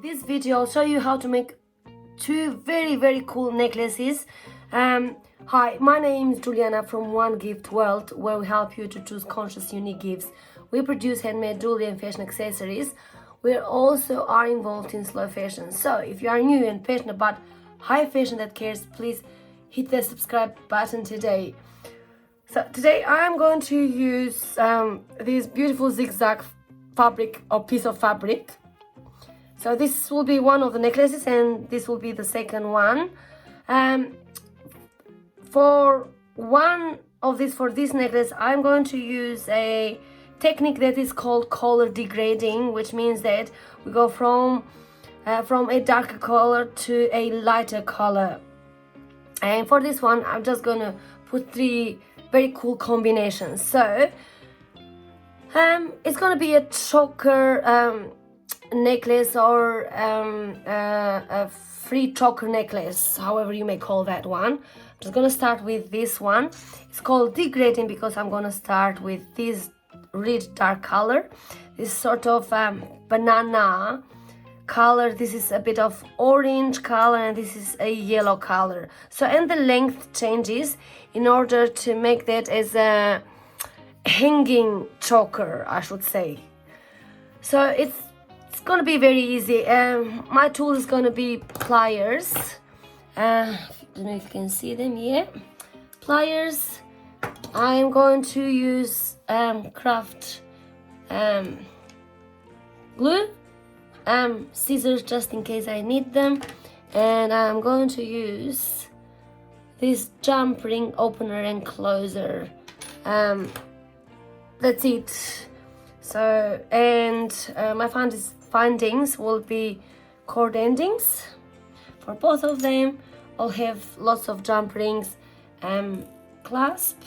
this video I'll show you how to make two very cool necklaces. Hi, my name is Juliana from One Gift World, where we help you to choose conscious unique gifts. We produce handmade jewelry and fashion accessories. We also are involved in slow fashion. So if you are new and passionate about high fashion that cares, please hit the subscribe button today. So today I'm going to use this beautiful zigzag fabric or piece of fabric. So this will be one of the necklaces and this will be the second one. For this necklace, I'm going to use a technique that is called color degrading, which means that we go from a darker color to a lighter color. And for this one, I'm just gonna put three very cool combinations. So it's gonna be a choker necklace or a free choker necklace, however you may call that one. I'm just gonna start with this one. It's called degrading because I'm gonna start with this rich dark color, this sort of banana color. This is a bit of orange color and this is a yellow color. So, and the length changes in order to make that as a hanging choker, I should say. So it's gonna be very easy. My tool is gonna be pliers. I don't know if you can see them here. Pliers. I am going to use craft glue, scissors just in case I need them, and I'm going to use this jump ring opener and closer. That's it. So, and my findings will be cord endings. For both of them, I'll have lots of jump rings, clasp,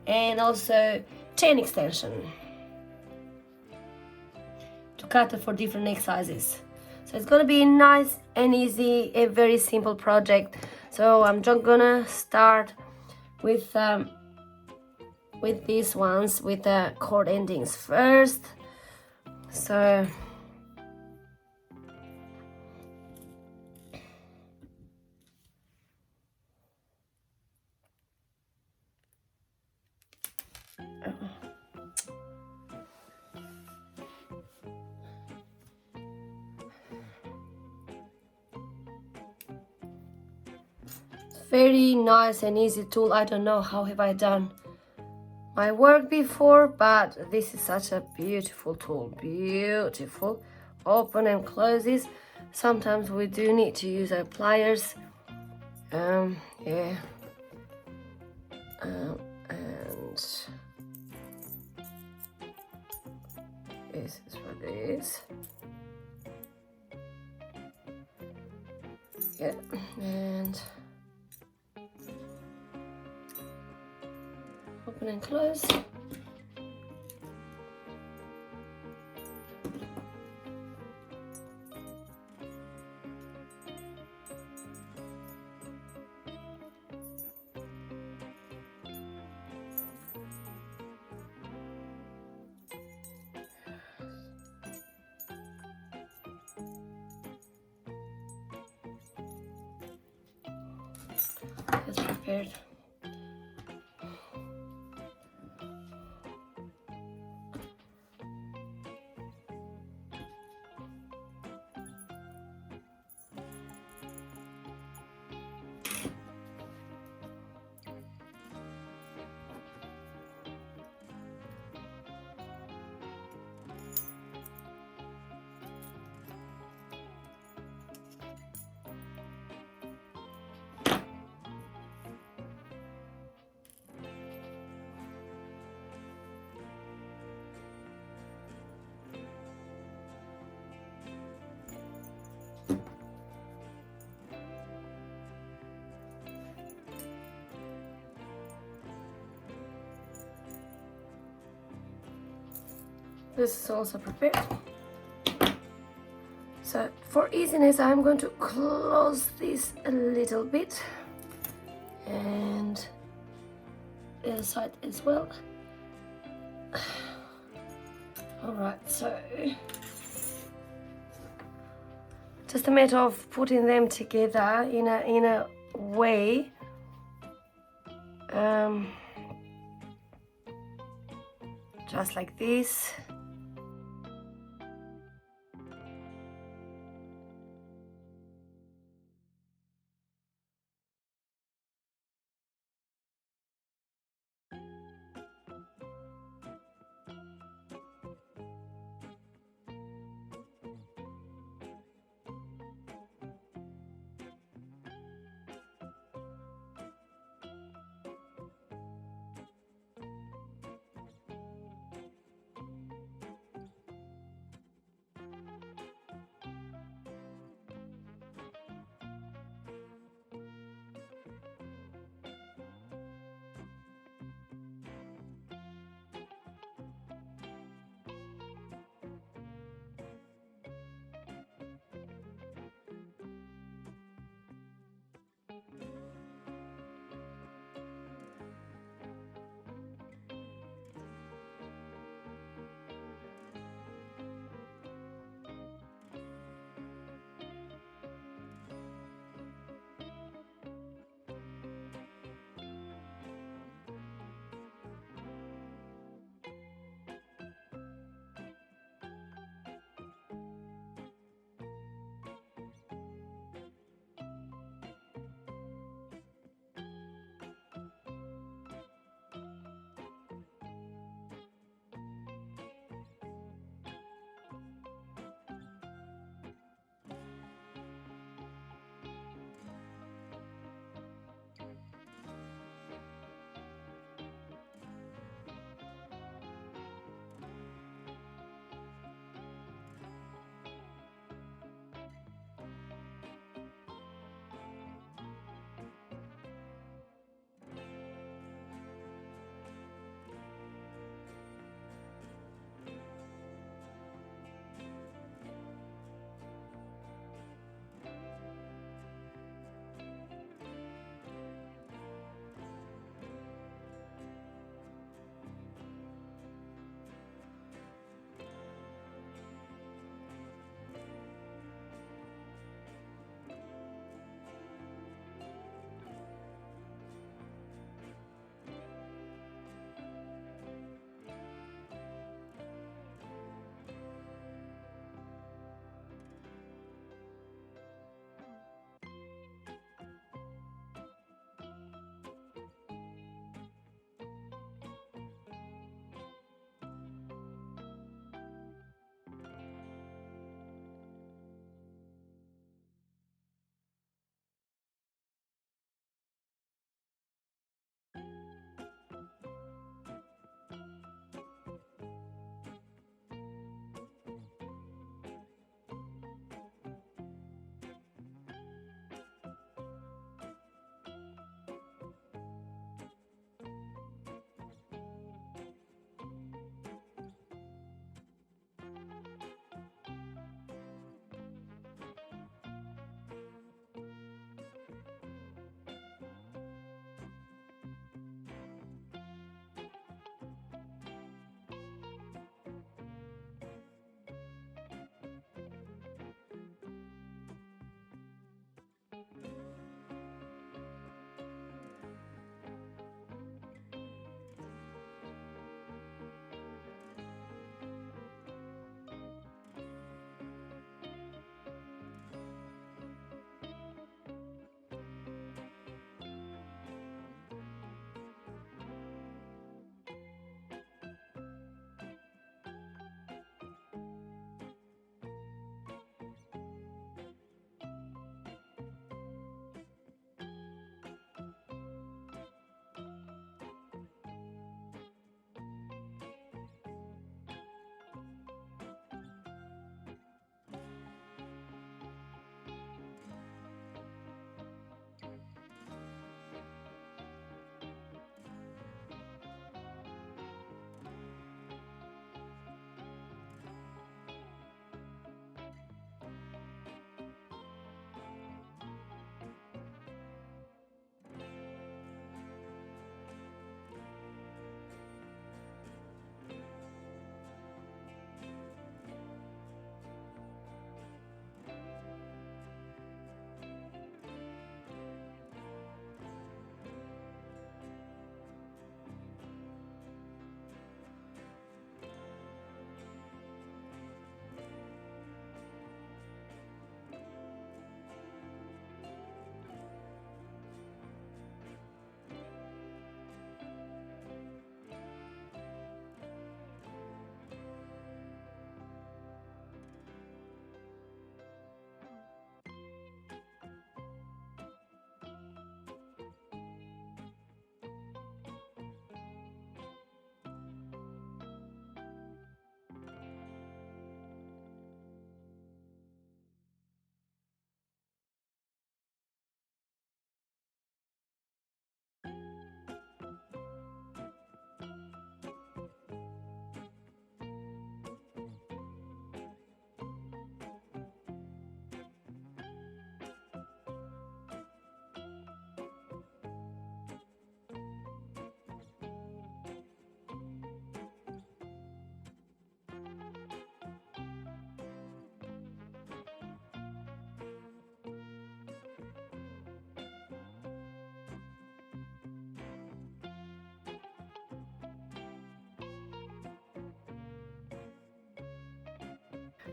and also chain extension to cut it for different neck sizes. So it's gonna be nice and easy, a very simple project. So I'm just gonna start with these ones with the cord endings first. So very nice and easy tool. I don't know how have I done my work before, but this is such a beautiful tool. Beautiful. Open and closes. Sometimes we do need to use our pliers. Yeah. And this is what it is. Yeah, and open and close. It's prepared. This is also prepared. So for easiness, I'm going to close this a little bit and the other side as well. All right, so just a matter of putting them together in a way just like this.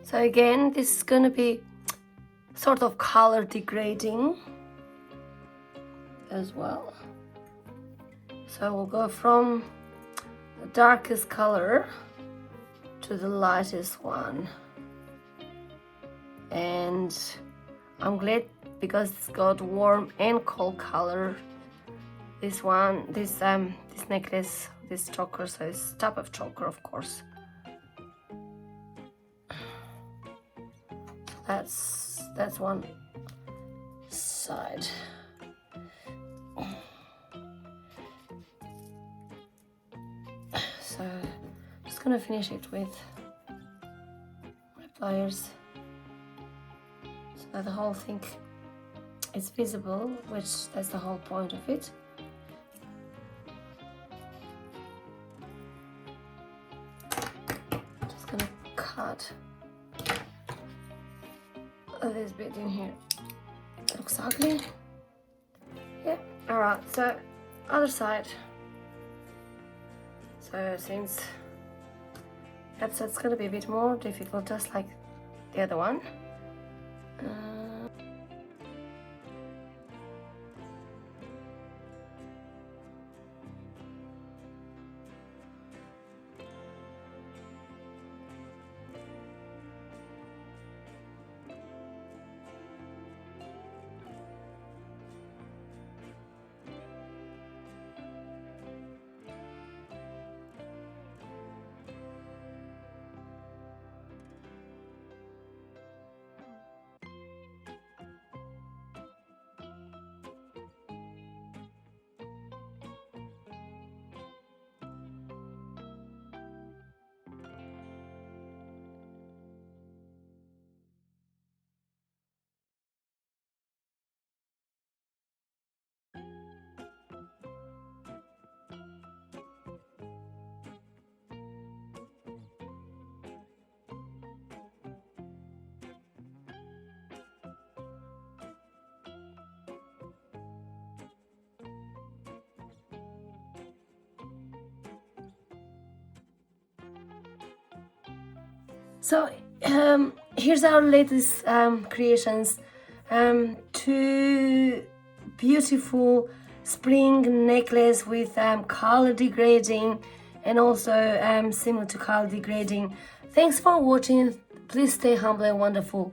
So again, this is gonna be sort of color degrading as well. So we'll go from the darkest color to the lightest one. And I'm glad because it's got warm and cold color. This one, this necklace, this choker, so it's type of choker, of course. That's one side. So I'm just gonna finish it with my pliers so that the whole thing is visible, which that's the whole point of it. Just gonna cut this bit in here. Looks ugly. Yeah, alright, so other side. So since that's gonna be a bit more difficult, just like the other one. So here's our latest creations. Two beautiful spring necklace with color degrading and also similar to color degrading. Thanks for watching. Please stay humble and wonderful.